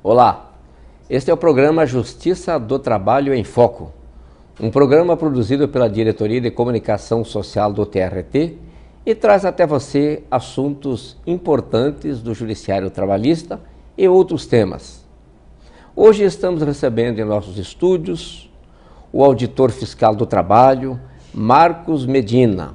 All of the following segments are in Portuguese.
Olá, este é o programa Justiça do Trabalho em Foco, um programa produzido pela Diretoria de Comunicação Social do TRT e traz até você assuntos importantes do Judiciário Trabalhista e outros temas. Hoje estamos recebendo em nossos estúdios o auditor fiscal do trabalho, Marcos Medina.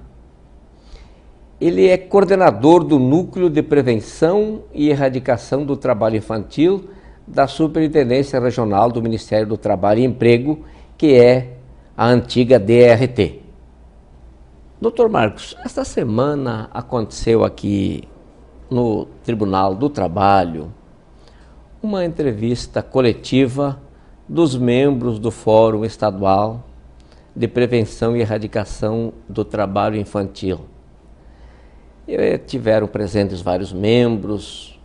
Ele é coordenador do Núcleo de Prevenção e Erradicação do Trabalho Infantil da Superintendência Regional do Ministério do Trabalho e Emprego, que é a antiga DRT. Doutor Marcos, esta semana aconteceu aqui no Tribunal do Trabalho uma entrevista coletiva dos membros do Fórum Estadual de Prevenção e Erradicação do Trabalho Infantil. Tiveram presentes vários membros,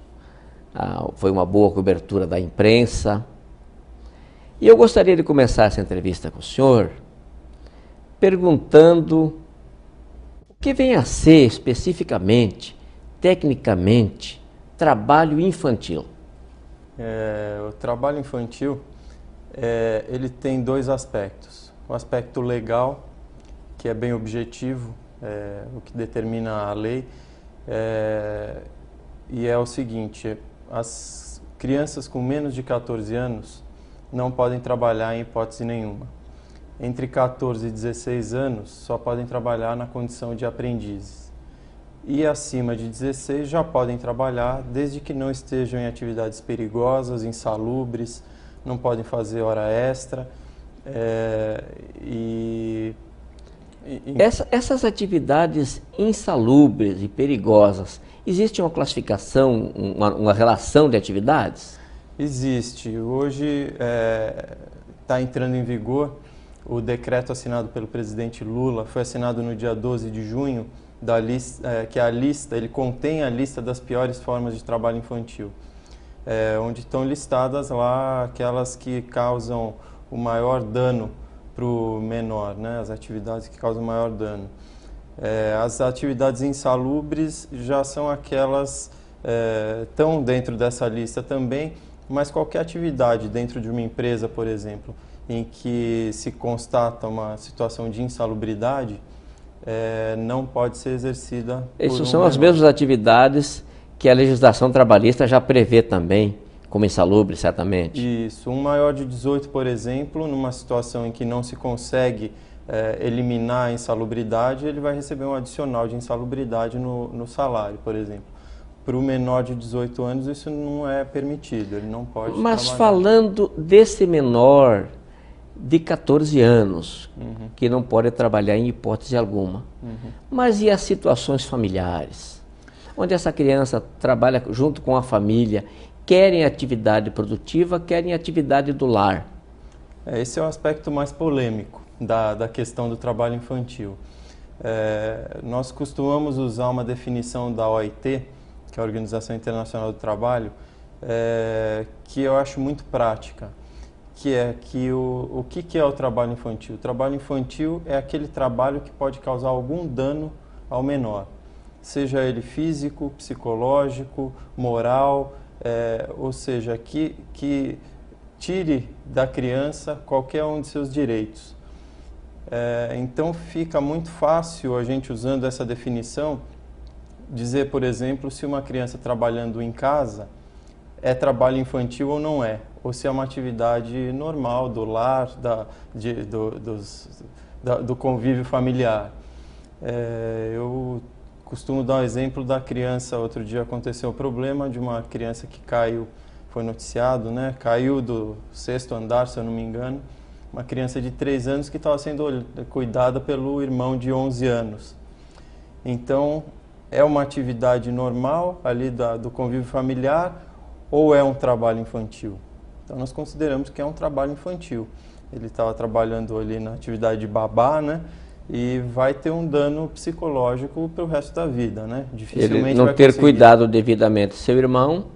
foi uma boa cobertura da imprensa. E eu gostaria de começar essa entrevista com o senhor perguntando o que vem a ser especificamente, tecnicamente, trabalho infantil. O trabalho infantil, ele tem dois aspectos. O aspecto legal, que é bem objetivo, o que determina a lei, e é o seguinte: as crianças com menos de 14 anos não podem trabalhar em hipótese nenhuma. Entre 14 e 16 anos só podem trabalhar na condição de aprendizes. E acima de 16 já podem trabalhar desde que não estejam em atividades perigosas, insalubres, não podem fazer hora extra. Essas atividades insalubres e perigosas, existe uma classificação, uma relação de atividades? Existe. Hoje está entrando em vigor o decreto assinado pelo presidente Lula, foi assinado no dia 12 de junho, da lista, que ele contém a lista das piores formas de trabalho infantil, onde estão listadas lá aquelas que causam o maior dano para o menor, né? As atividades que causam maior dano. As atividades insalubres já são aquelas estão dentro dessa lista também, mas qualquer atividade dentro de uma empresa, por exemplo, em que se constata uma situação de insalubridade, não pode ser exercida por Isso são as mesmas atividades que a legislação trabalhista já prevê também, como insalubre, certamente. Isso. Um maior de 18, por exemplo, numa situação em que não se consegue eliminar a insalubridade, ele vai receber um adicional de insalubridade no salário, por exemplo. Para o menor de 18 anos, isso não é permitido, ele não pode Mas trabalhar. falando desse menor de 14 anos, que não pode trabalhar em hipótese alguma, mas e as situações familiares? Onde essa criança trabalha junto com a família, querem atividade produtiva, querem atividade do lar. Esse é o aspecto mais polêmico da questão do trabalho infantil. Nós costumamos usar uma definição da OIT, que é a Organização Internacional do Trabalho, que eu acho muito prática, que é que o que é o trabalho infantil? O trabalho infantil é aquele trabalho que pode causar algum dano ao menor, seja ele físico, psicológico, moral, ou seja, que tire da criança qualquer um de seus direitos. Então fica muito fácil a gente, usando essa definição, dizer, por exemplo, se uma criança trabalhando em casa é trabalho infantil ou não é, ou se é uma atividade normal do lar, do convívio familiar. Eu costumo dar um exemplo da criança. Outro dia aconteceu o problema de uma criança que caiu, foi noticiado, né? Caiu do 6º andar, se eu não me engano, uma criança de 3 anos que estava sendo cuidada pelo irmão de 11 anos. Então, é uma atividade normal ali do convívio familiar ou é um trabalho infantil? Então, nós consideramos que é um trabalho infantil. Ele estava trabalhando ali na atividade de babá, né? E vai ter um dano psicológico para o resto da vida, né? Dificilmente ele não vai ter conseguir cuidado devidamente seu irmão,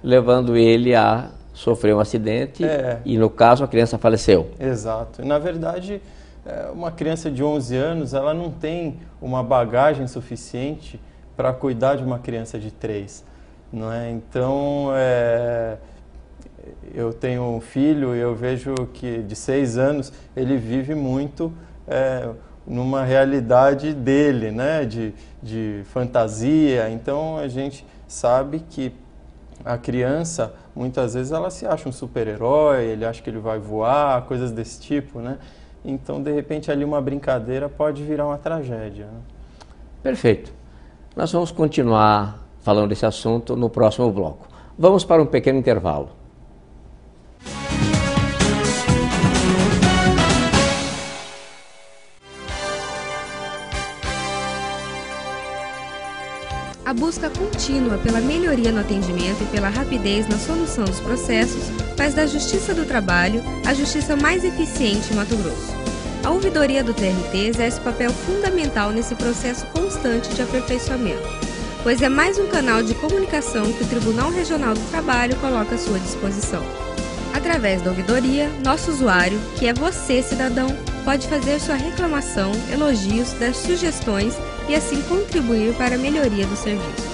levando ele a sofrer um acidente e, no caso, a criança faleceu. Exato. Na verdade, uma criança de 11 anos, ela não tem uma bagagem suficiente para cuidar de uma criança de 3, não é? Então, eu tenho um filho e eu vejo que de 6 anos ele vive muito numa realidade dele, né, de fantasia. Então a gente sabe que a criança, muitas vezes, ela se acha um super-herói, ele acha que ele vai voar, coisas desse tipo, né? Então, de repente, ali uma brincadeira pode virar uma tragédia, né? Perfeito. Nós vamos continuar falando desse assunto no próximo bloco. Vamos para um pequeno intervalo. A busca contínua pela melhoria no atendimento e pela rapidez na solução dos processos faz da Justiça do Trabalho a justiça mais eficiente em Mato Grosso. A ouvidoria do TRT exerce papel fundamental nesse processo constante de aperfeiçoamento, pois é mais um canal de comunicação que o Tribunal Regional do Trabalho coloca à sua disposição. Através da ouvidoria, nosso usuário, que é você, cidadão, pode fazer sua reclamação, elogios, dar sugestões e assim contribuir para a melhoria dos serviços.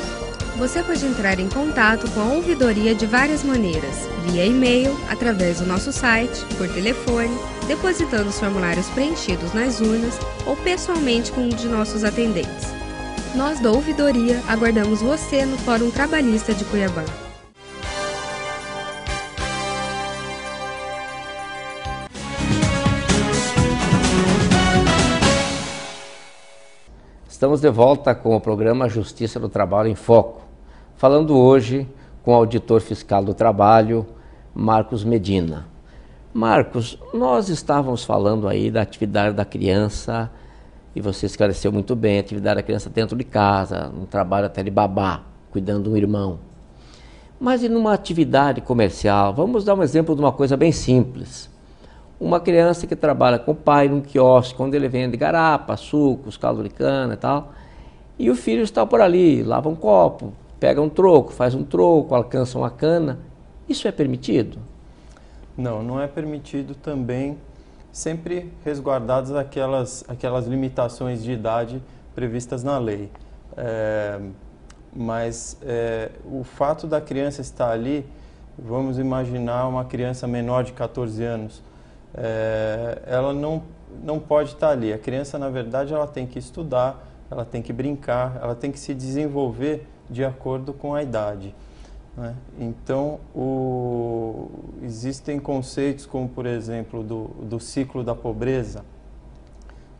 Você pode entrar em contato com a ouvidoria de várias maneiras, via e-mail, através do nosso site, por telefone, depositando os formulários preenchidos nas urnas ou pessoalmente com um de nossos atendentes. Nós da ouvidoria aguardamos você no Fórum Trabalhista de Cuiabá. Estamos de volta com o programa Justiça do Trabalho em Foco, falando hoje com o auditor fiscal do trabalho, Marcos Medina. Marcos, nós estávamos falando aí da atividade da criança, e você esclareceu muito bem, a atividade da criança dentro de casa, um trabalho até de babá, cuidando de um irmão. Mas e numa atividade comercial? Vamos dar um exemplo de uma coisa bem simples. Uma criança que trabalha com o pai num quiosque, onde ele vende garapa, sucos, caldo de cana e tal, e o filho está por ali, lava um copo, pega um troco, faz um troco, alcança uma cana. Isso é permitido? Não, não é permitido também, sempre resguardadas aquelas limitações de idade previstas na lei. Mas o fato da criança estar ali, vamos imaginar uma criança menor de 14 anos, ela não pode estar ali. A criança, na verdade, ela tem que estudar, ela tem que brincar, ela tem que se desenvolver de acordo com a idade, né? Então, existem conceitos como, por exemplo, do ciclo da pobreza,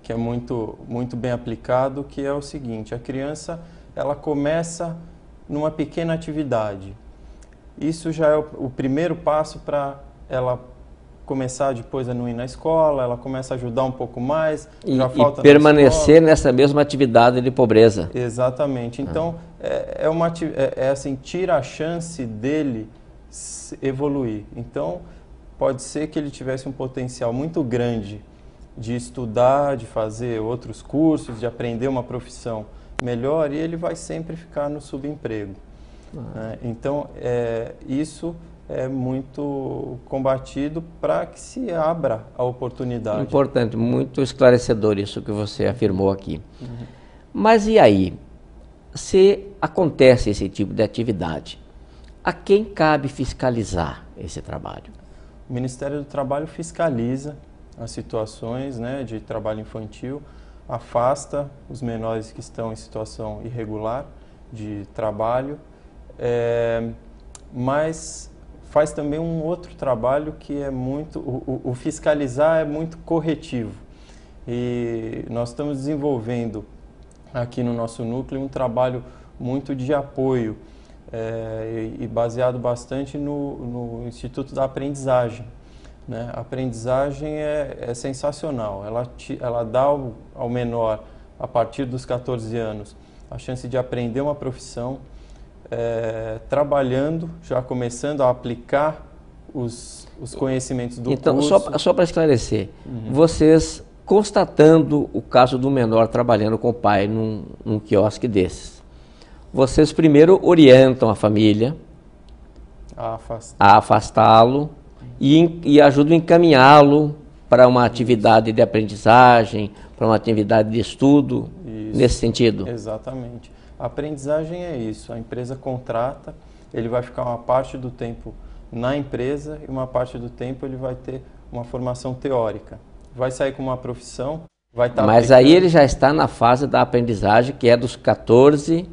que é muito, muito bem aplicado, que é o seguinte: a criança, ela começa numa pequena atividade. Isso já é o primeiro passo para ela começar depois a não ir na escola, ela começa a ajudar um pouco mais, já falta e permanecer nessa mesma atividade de pobreza. Exatamente. Então, assim, tira a chance dele evoluir. Então, pode ser que ele tivesse um potencial muito grande de estudar, de fazer outros cursos, de aprender uma profissão melhor, e ele vai sempre ficar no subemprego. Então, isso é muito combatido para que se abra a oportunidade. Importante, muito esclarecedor isso que você afirmou aqui. Uhum. Mas e aí, se acontece esse tipo de atividade, a quem cabe fiscalizar esse trabalho? O Ministério do Trabalho fiscaliza as situações, né, de trabalho infantil, afasta os menores que estão em situação irregular de trabalho, mas faz também um outro trabalho que é muito... O fiscalizar é muito corretivo. E nós estamos desenvolvendo aqui no nosso núcleo um trabalho muito de apoio e baseado bastante no Instituto da Aprendizagem, né? A aprendizagem é sensacional. Ela dá ao menor, a partir dos 14 anos, a chance de aprender uma profissão, trabalhando, já começando a aplicar os conhecimentos do curso. Então, só para esclarecer, vocês, constatando o caso do menor trabalhando com o pai num quiosque desses, vocês primeiro orientam a família a afastá-lo e ajudam a encaminhá-lo para uma atividade de aprendizagem, para uma atividade de estudo, nesse sentido? Exatamente. A aprendizagem é isso, a empresa contrata, ele vai ficar uma parte do tempo na empresa e uma parte do tempo ele vai ter uma formação teórica. Vai sair com uma profissão, vai estar Mas aí ele já está na fase da aprendizagem, que é dos 14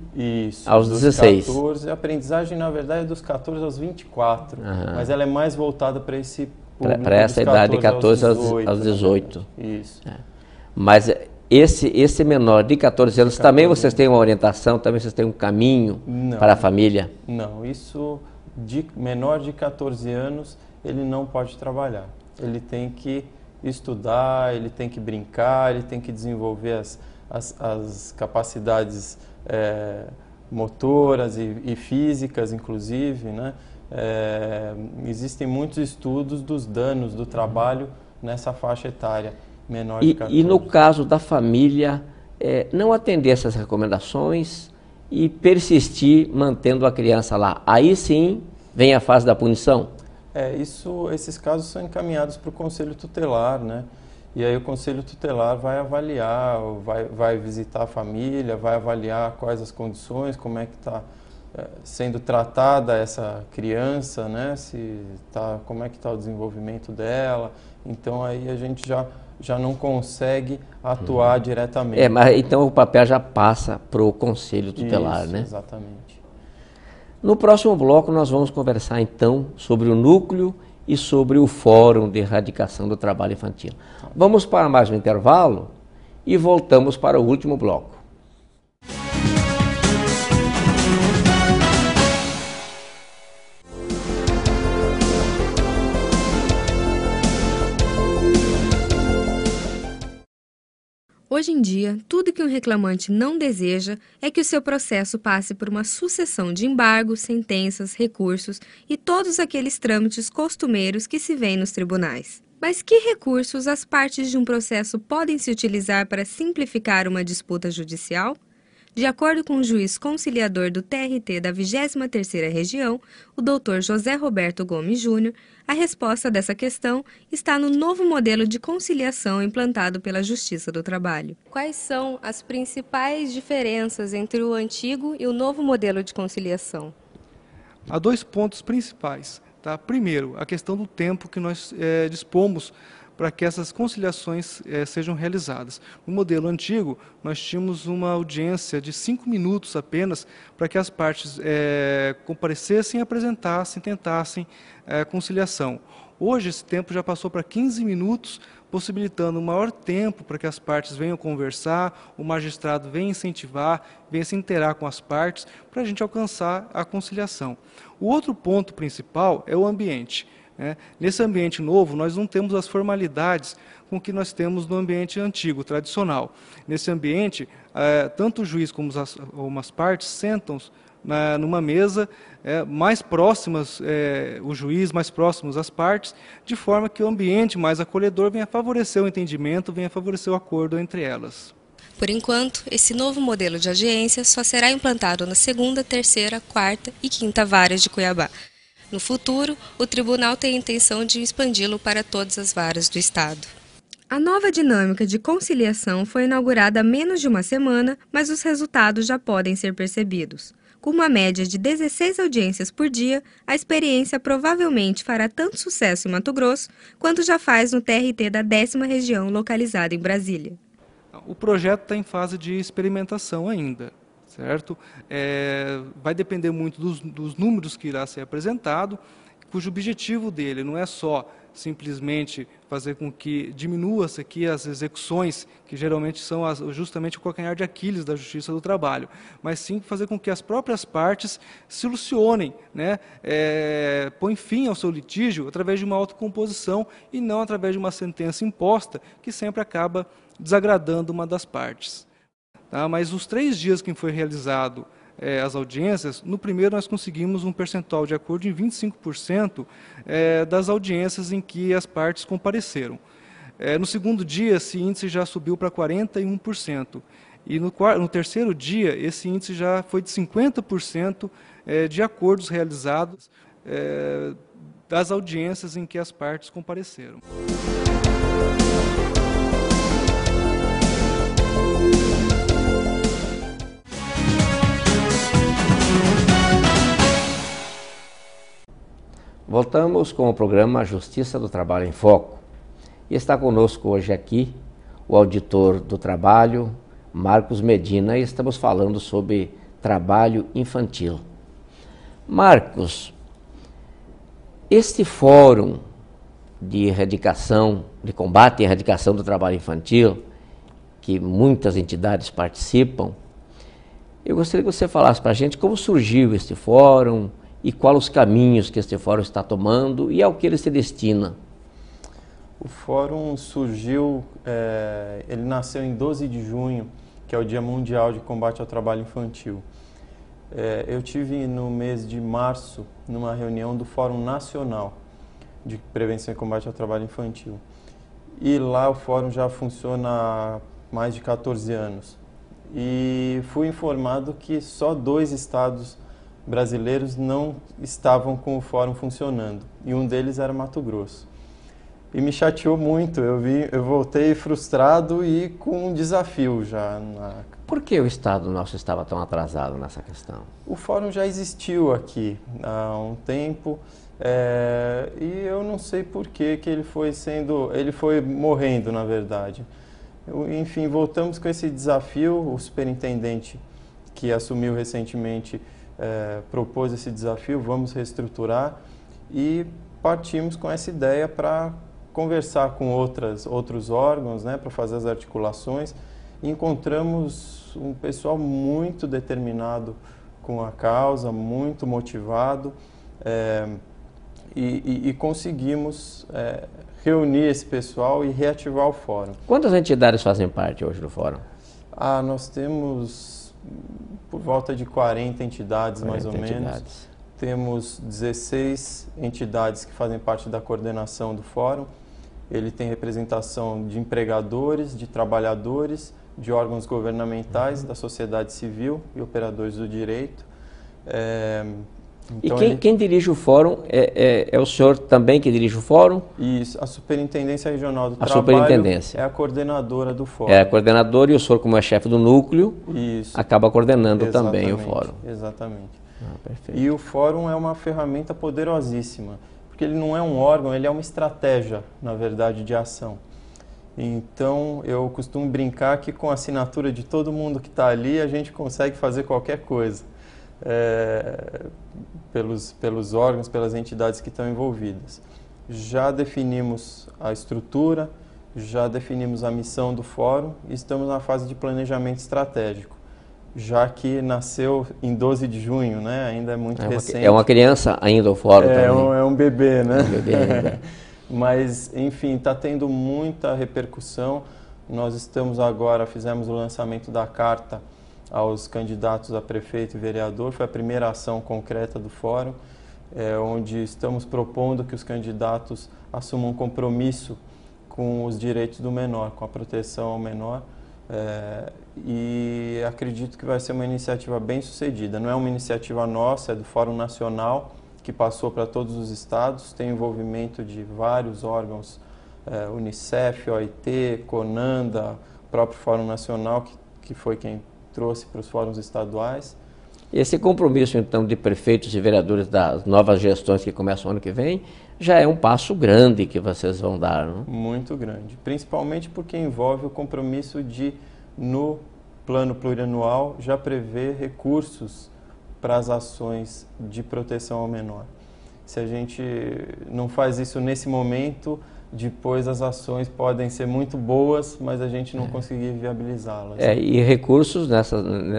aos 16. 14, a aprendizagem, na verdade, é dos 14 aos 24, mas ela é mais voltada para esse público para essa idade de 14 aos 18. Isso. Mas esse menor de 14 anos, também vocês têm uma orientação, também vocês têm um caminho para a família? Não, isso de menor de 14 anos, ele não pode trabalhar. Ele tem que estudar, ele tem que brincar, ele tem que desenvolver as capacidades motoras e físicas, inclusive, né? Existem muitos estudos dos danos do trabalho nessa faixa etária menor de 14. E no caso da família, não atender essas recomendações e persistir mantendo a criança lá, aí sim vem a fase da punição? Esses casos são encaminhados para o Conselho Tutelar, né? E aí o Conselho Tutelar vai avaliar, vai visitar a família, vai avaliar quais as condições, como é que está sendo tratada essa criança, né? Como é que está o desenvolvimento dela. Então aí a gente já não consegue atuar diretamente. Mas então o papel já passa para o Conselho Tutelar, né? Exatamente. No próximo bloco nós vamos conversar então sobre o núcleo e sobre o Fórum de Erradicação do Trabalho Infantil. Vamos para mais um intervalo e voltamos para o último bloco. Hoje em dia, tudo que um reclamante não deseja é que o seu processo passe por uma sucessão de embargos, sentenças, recursos e todos aqueles trâmites costumeiros que se vêem nos tribunais. Mas que recursos as partes de um processo podem se utilizar para simplificar uma disputa judicial? De acordo com o juiz conciliador do TRT da 23ª Região, o Dr. José Roberto Gomes Júnior, a resposta dessa questão está no novo modelo de conciliação implantado pela Justiça do Trabalho. Quais são as principais diferenças entre o antigo e o novo modelo de conciliação? Há dois pontos principais. Tá? Primeiro, a questão do tempo que nós dispomos para que essas conciliações sejam realizadas. No modelo antigo, nós tínhamos uma audiência de 5 minutos apenas para que as partes comparecessem, apresentassem, tentassem conciliação. Hoje, esse tempo já passou para 15 minutos, possibilitando um maior tempo para que as partes venham conversar, o magistrado venha incentivar, venha se interar com as partes, para a gente alcançar a conciliação. O outro ponto principal é o ambiente. Nesse ambiente novo, nós não temos as formalidades com que nós temos no ambiente antigo, tradicional. Nesse ambiente, tanto o juiz como as partes sentam numa mesa mais próximas, o juiz mais próximos às partes, de forma que o ambiente mais acolhedor venha favorecer o entendimento, venha favorecer o acordo entre elas. Por enquanto, esse novo modelo de audiência só será implantado na 2ª, 3ª, 4ª e 5ª varas de Cuiabá. No futuro, o tribunal tem a intenção de expandi-lo para todas as varas do Estado. A nova dinâmica de conciliação foi inaugurada há menos de uma semana, mas os resultados já podem ser percebidos. Com uma média de 16 audiências por dia, a experiência provavelmente fará tanto sucesso em Mato Grosso, quanto já faz no TRT da 10ª Região, localizada em Brasília. O projeto está em fase de experimentação ainda. Certo? Vai depender muito dos números que irá ser apresentado, cujo objetivo dele não é só simplesmente fazer com que diminua-se aqui as execuções, que geralmente são justamente o calcanhar de Aquiles da Justiça do Trabalho, mas sim fazer com que as próprias partes solucionem, né? Põem fim ao seu litígio através de uma autocomposição e não através de uma sentença imposta, que sempre acaba desagradando uma das partes. Tá? Mas os 3 dias que foi realizado as audiências, no primeiro nós conseguimos um percentual de acordo em 25% das audiências em que as partes compareceram. No segundo dia, esse índice já subiu para 41%. E no terceiro dia, esse índice já foi de 50% de acordos realizados das audiências em que as partes compareceram. Voltamos com o programa Justiça do Trabalho em Foco. E está conosco hoje aqui o auditor do trabalho, Marcos Medina, e estamos falando sobre trabalho infantil. Marcos, este fórum de erradicação, de combate e erradicação do trabalho infantil, que muitas entidades participam, eu gostaria que você falasse para a gente como surgiu este fórum e quais os caminhos que este fórum está tomando e ao que ele se destina. O fórum surgiu, ele nasceu em 12 de junho, que é o Dia Mundial de Combate ao Trabalho Infantil. Eu tive no mês de março, numa reunião do Fórum Nacional de Prevenção e Combate ao Trabalho Infantil. E lá o fórum já funciona há mais de 14 anos. E fui informado que só 2 estados brasileiros não estavam com o fórum funcionando. E um deles era Mato Grosso. E me chateou muito. Eu voltei frustrado e com um desafio já. Por que o estado nosso estava tão atrasado nessa questão? O fórum já existiu aqui há um tempo. E eu não sei por que ele foi morrendo, na verdade. Enfim, voltamos com esse desafio. O superintendente que assumiu recentemente propôs esse desafio, vamos reestruturar, e partimos com essa ideia para conversar com outros órgãos, né, para fazer as articulações. E encontramos um pessoal muito determinado com a causa, muito motivado, e conseguimos reunir esse pessoal e reativar o fórum. Quantas entidades fazem parte hoje do fórum? Nós temos por volta de 40 entidades, mais ou menos. Temos 16 entidades que fazem parte da coordenação do fórum. Ele tem representação de empregadores, de trabalhadores, de órgãos governamentais, da sociedade civil e operadores do direito. Então quem dirige o fórum é o senhor também que dirige o fórum? Isso, a Superintendência Regional do Trabalho Superintendência é a coordenadora do fórum. É a coordenadora, e o senhor, como é chefe do núcleo, acaba coordenando também o fórum. Exatamente. Perfeito. E o fórum é uma ferramenta poderosíssima, porque ele não é um órgão, ele é uma estratégia, na verdade, de ação. Então, eu costumo brincar que com a assinatura de todo mundo que está ali, a gente consegue fazer qualquer coisa. Pelos órgãos, pelas entidades que estão envolvidas. Já definimos a estrutura, já definimos a missão do fórum e estamos na fase de planejamento estratégico, já que nasceu em 12 de junho, né? Ainda é muito recente. É uma criança ainda o fórum também. É um bebê, né? É um bebê ainda. Mas, enfim, está tendo muita repercussão. Nós fizemos o lançamento da carta aos candidatos a prefeito e vereador. Foi a primeira ação concreta do fórum, onde estamos propondo que os candidatos assumam um compromisso com os direitos do menor, com a proteção ao menor, e acredito que vai ser uma iniciativa bem sucedida. Não é uma iniciativa nossa, é do Fórum Nacional, que passou para todos os estados, tem envolvimento de vários órgãos, Unicef, OIT, CONANDA, o próprio Fórum Nacional, que foi quem trouxe para os fóruns estaduais. Esse compromisso, então, de prefeitos e vereadores das novas gestões que começam ano que vem, já é um passo grande que vocês vão dar, não? Muito grande, principalmente porque envolve o compromisso de, no plano plurianual, já prever recursos para as ações de proteção ao menor. Se a gente não faz isso nesse momento, depois as ações podem ser muito boas, mas a gente não conseguir viabilizá-las. E recursos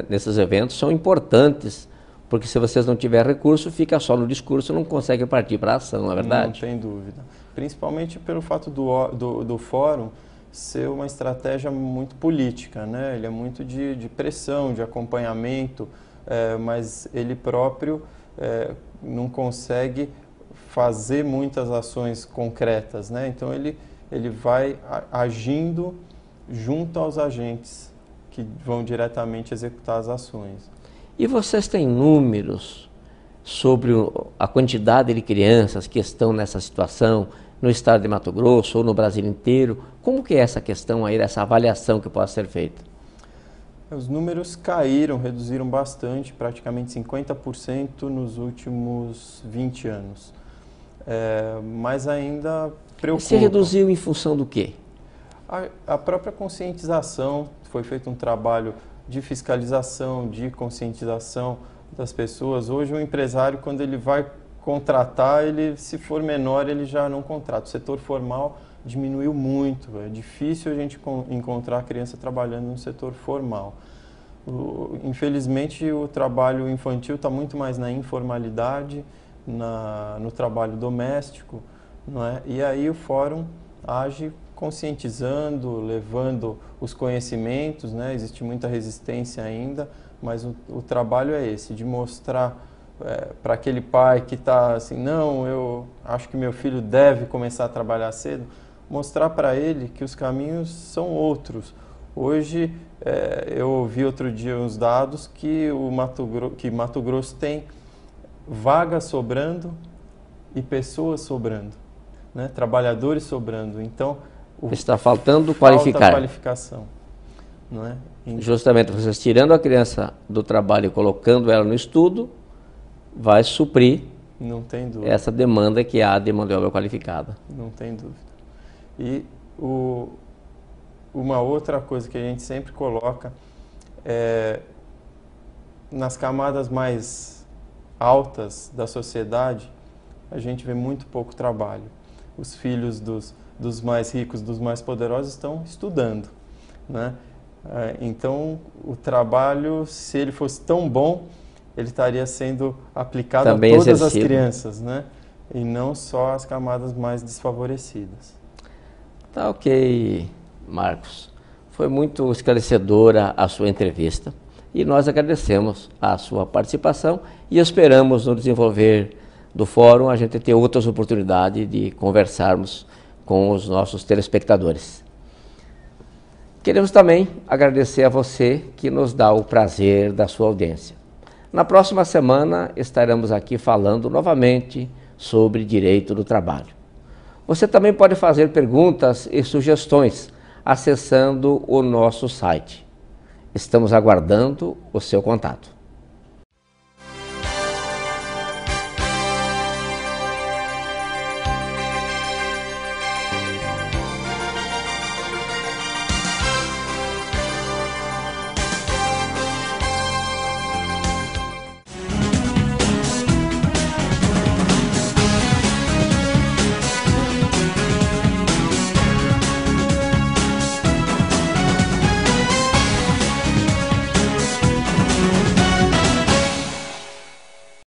nesses eventos são importantes, porque se vocês não tiverem recurso, fica só no discurso, não consegue partir para a ação, não é verdade? Não tem dúvida. Principalmente pelo fato do fórum ser uma estratégia muito política, né? Ele é muito de pressão, de acompanhamento, mas ele próprio não consegue fazer muitas ações concretas, né? Então ele vai agindo junto aos agentes que vão diretamente executar as ações. E vocês têm números sobre a quantidade de crianças que estão nessa situação no estado de Mato Grosso ou no Brasil inteiro? Como que é essa questão aí, dessa avaliação que pode ser feita? Os números caíram, reduziram bastante, praticamente 50% nos últimos 20 anos. mas ainda preocupa. E se reduziu em função do quê? A própria conscientização, foi feito um trabalho de fiscalização, de conscientização das pessoas. Hoje o empresário, quando ele vai contratar, se for menor, ele já não contrata. O setor formal diminuiu muito, é difícil a gente encontrar criança trabalhando no setor formal. Infelizmente, o trabalho infantil está muito mais na informalidade, no trabalho doméstico, não é? E aí o fórum age conscientizando, levando os conhecimentos, né? Existe muita resistência ainda, mas o trabalho é esse, de mostrar para aquele pai que está assim, não, eu acho que meu filho deve começar a trabalhar cedo, mostrar para ele que os caminhos são outros. Hoje, eu ouvi outro dia uns dados que Mato Grosso tem vagas sobrando e pessoas sobrando, né? Trabalhadores sobrando. Então, está faltando qualificar. Falta qualificação, não é? Justamente, vocês tirando a criança do trabalho e colocando ela no estudo, vai suprir não tem dúvida. Essa demanda que há de mão de obra qualificada. Não tem dúvida. E uma outra coisa que a gente sempre coloca é nas camadas mais altas da sociedade, a gente vê muito pouco trabalho. Os filhos dos mais ricos, dos mais poderosos estão estudando, né? Então, o trabalho, se ele fosse tão bom, ele estaria sendo aplicado também a todas exercido. as crianças, né? E não só as camadas mais desfavorecidas. Tá ok, Marcos. Foi muito esclarecedora a sua entrevista e nós agradecemos a sua participação e esperamos no desenvolver do fórum a gente ter outras oportunidades de conversarmos com os nossos telespectadores. Queremos também agradecer a você que nos dá o prazer da sua audiência. Na próxima semana estaremos aqui falando novamente sobre direito do trabalho. Você também pode fazer perguntas e sugestões acessando o nosso site. Estamos aguardando o seu contato.